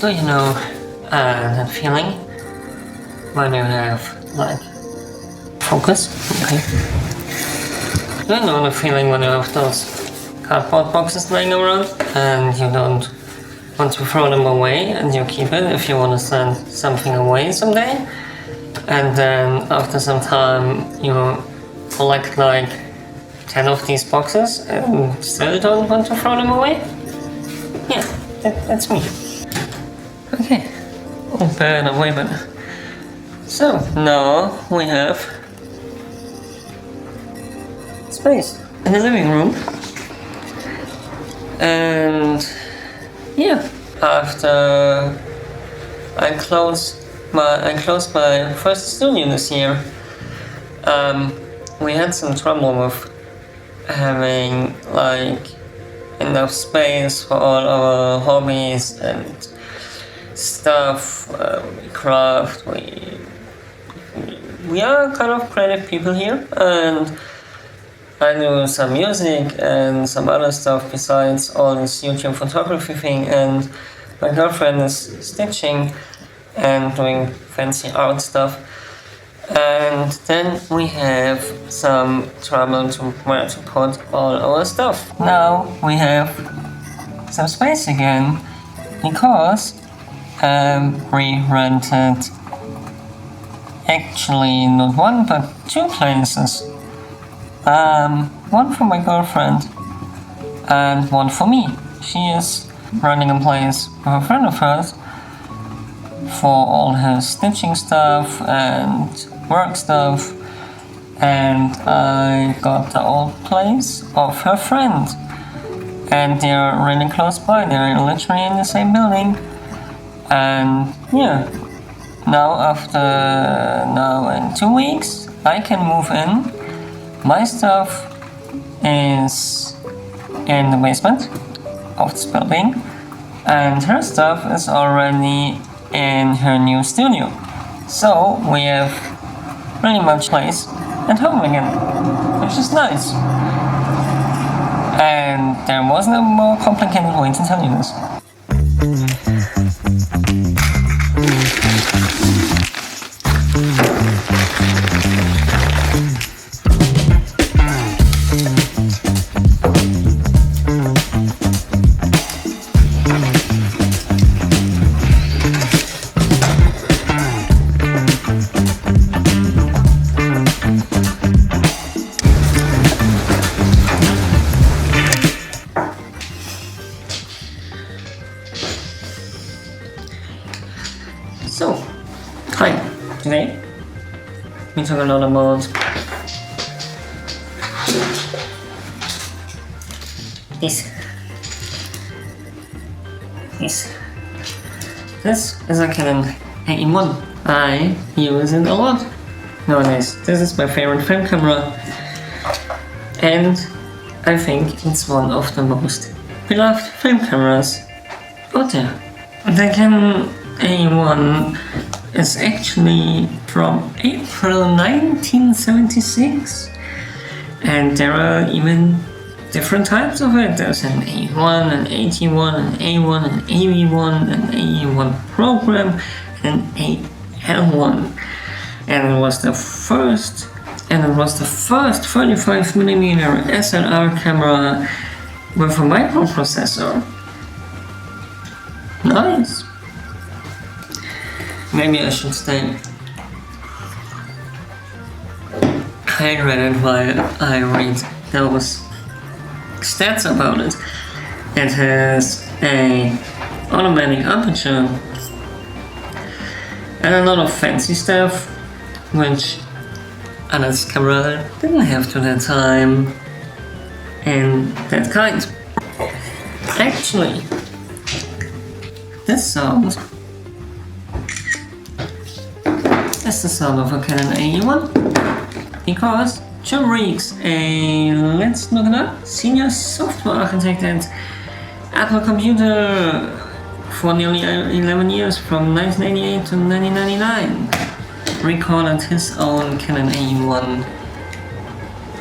Do you know that feeling when you have like focus? Okay. Do you know the feeling when you have those cardboard boxes laying around and you don't want to throw them away and you keep it if you want to send something away someday, and then after some time you collect like 10 of these boxes and still don't want to throw them away? Yeah, that's me. Okay, better, way better. So now we have space in the living room, and yeah, after I closed my first studio this year, we had some trouble with having like enough space for all our hobbies and stuff. We craft, we are kind of creative people here, and I do some music and some other stuff besides all this YouTube photography thing, and my girlfriend is stitching and doing fancy art stuff. And then we have some trouble to where to put all our stuff. Now we have some space again because we rented actually not one but two places. One for my girlfriend and one for me. She is renting a place with a friend of hers for all her stitching stuff and work stuff, and I got the old place of her friend, and they're really close by. They're literally in the same building, and yeah, now in 2 weeks I can move in. My stuff is in the basement of this building, and her stuff is already in her new studio. So we have pretty much place at home again, which is nice. And there wasn't a more complicated way to tell you this. So, hi. Today we talk a lot about this. This is a Canon AE1. I use it a lot nowadays. This is my favorite film camera, and I think it's one of the most beloved film cameras out there. The Canon AE1 is actually from April 1976, and there are even different types of it. There's an AE1, an AT1, an A1, an AV1, an AE1 program, and an AL1. And it was the first 35mm SLR camera with a microprocessor. Nice. Maybe I should stay hydrated while I read those stats about it. It has an automatic aperture and a lot of fancy stuff, which Anna's camera didn't have to that time, and that kind. Actually, this sound is the sound of a Canon AE1, because Joe Reeks, let's look it up, senior software architect at Apple Computer for nearly 11 years, from 1988 to 1999, recorded his own Canon AE1,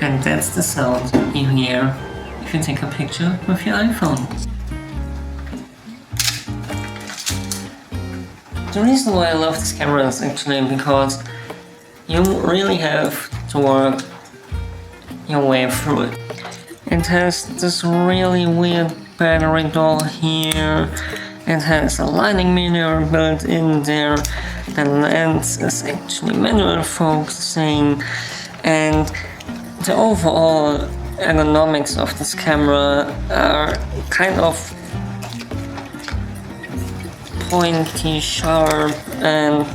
and that's the sound you hear if you take a picture with your iPhone. the reason why I love this camera is actually because you really have to work your way through it. It has this really weird battery door here. It has a lighting mirror built in there. The lens is actually manual focusing, and the overall ergonomics of this camera are kind of pointy, sharp, and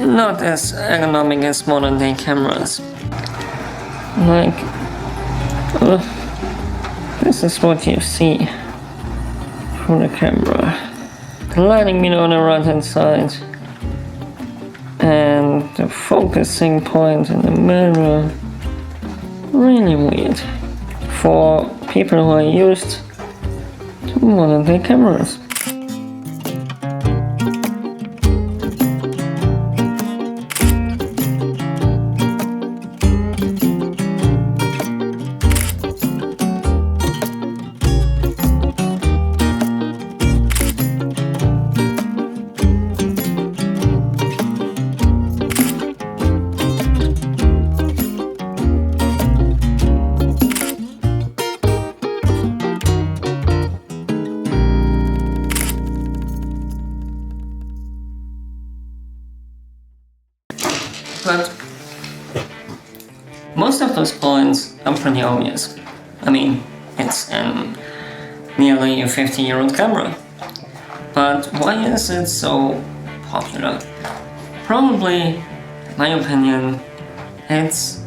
not as ergonomic as modern day cameras. Like, this is what you see from the camera. The lighting mirror on the right hand side, and the focusing point in the mirror. Really weird for people who are used to modern day cameras. But most of those points are pretty obvious. I mean, it's nearly a 50-year-old camera. But why is it so popular? Probably, in my opinion, it's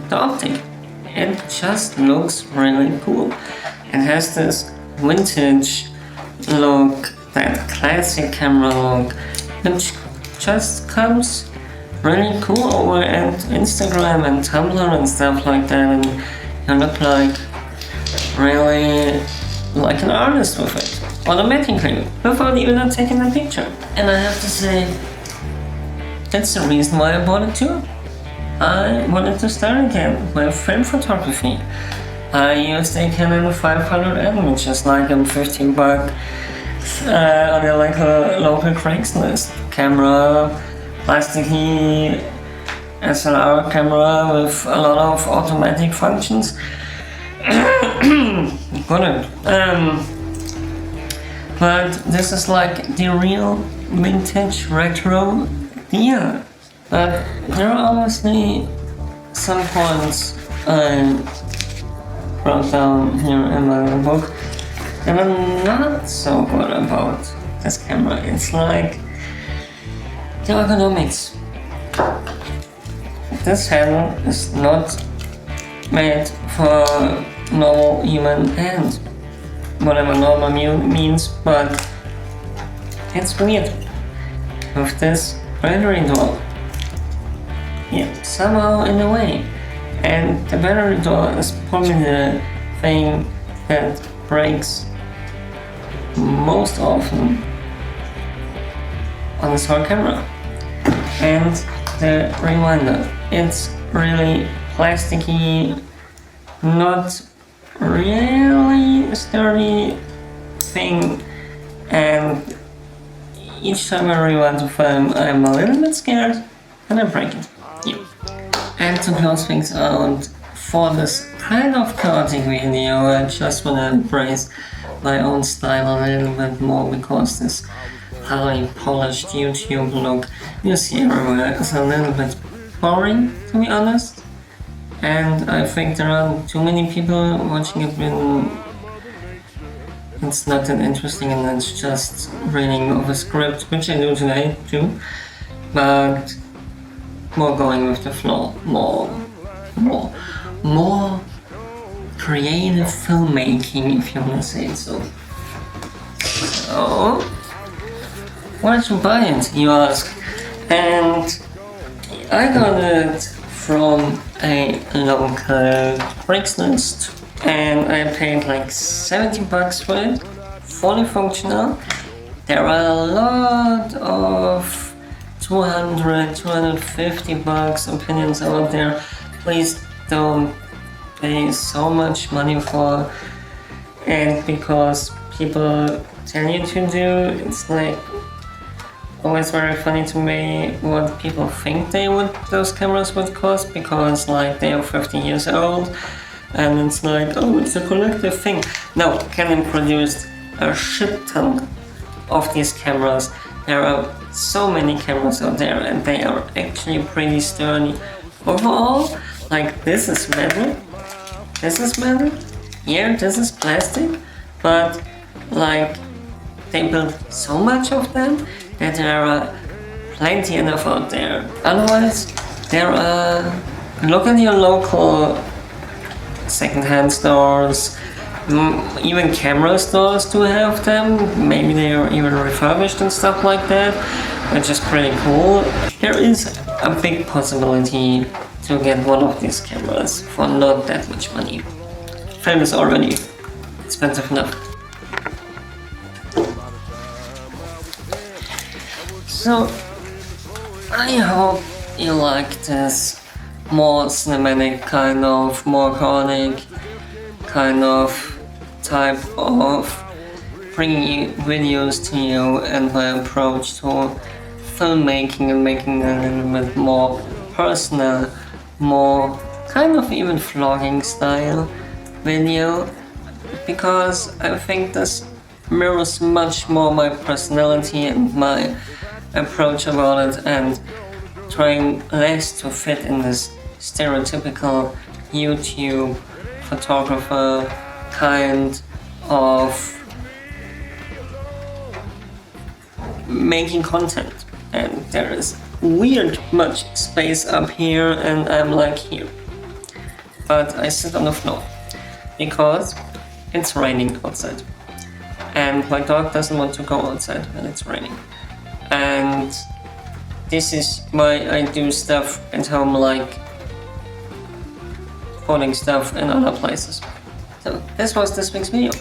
the optic. It just looks really cool. It has this vintage look, that classic camera look, which just comes really cool over at Instagram and Tumblr and stuff like that, and you look like really like an artist with it, automatically, without even taking a picture. And I have to say, that's the reason why I bought it too. I wanted to start again with film photography. I used a Canon 500M, which is like $15 on a local Craigslist camera. Plasticky SLR camera with a lot of automatic functions. But this is like the real vintage retro deal. But there are obviously some points I wrote down here in my book that are not so good about this camera. It's like the ergonomics. This handle is not made for normal human hand, whatever normal means, but it's weird with this battery door. Yeah, somehow in the way. And the battery door is probably the thing that breaks most often on this whole camera. And the rewinder, it's really plasticky, not really sturdy thing, and each time I rewind the film I'm a little bit scared and I break it. Yeah. And to close things out, for this kind of chaotic video, I just wanna embrace my own style a little bit more, because this highly polished YouTube look you see everywhere is a little bit boring, to be honest, and I think there are too many people watching it when it's not that interesting and it's just reading of a script, which I do today too, but more going with the flow, more creative filmmaking, if you want to say so. So, why did you buy it, you ask? And I got it from a local Craigslist, and I paid like $70 for it, fully functional. There are a lot of $200-250 opinions out there. Please don't pay so much money for it because people tell you to do. It's like, always very funny to me what people think those cameras would cost, because like they are 50 years old and it's like, oh, it's a collective thing. No, Canon produced a shit ton of these cameras. There are so many cameras out there and they are actually pretty sturdy. Overall, like this is metal, yeah, this is plastic, but like they built so much of them that there are plenty enough out there. Otherwise, there are, look at your local secondhand stores, even camera stores do have them. Maybe they are even refurbished and stuff like that, which is pretty cool. There is a big possibility to get one of these cameras for not that much money. Film is already expensive enough. So, I hope you like this more cinematic kind of, more chronic kind of type of bringing videos to you and my approach to filmmaking and making it a little bit more personal, more kind of even vlogging style video, because I think this mirrors much more my personality and my approach about it, and trying less to fit in this stereotypical YouTube photographer kind of making content. And there is weird much space up here and I'm like here. But I sit on the floor because it's raining outside. And my dog doesn't want to go outside when it's raining. And this is why I do stuff at home, like putting stuff in other places. So this was this week's video.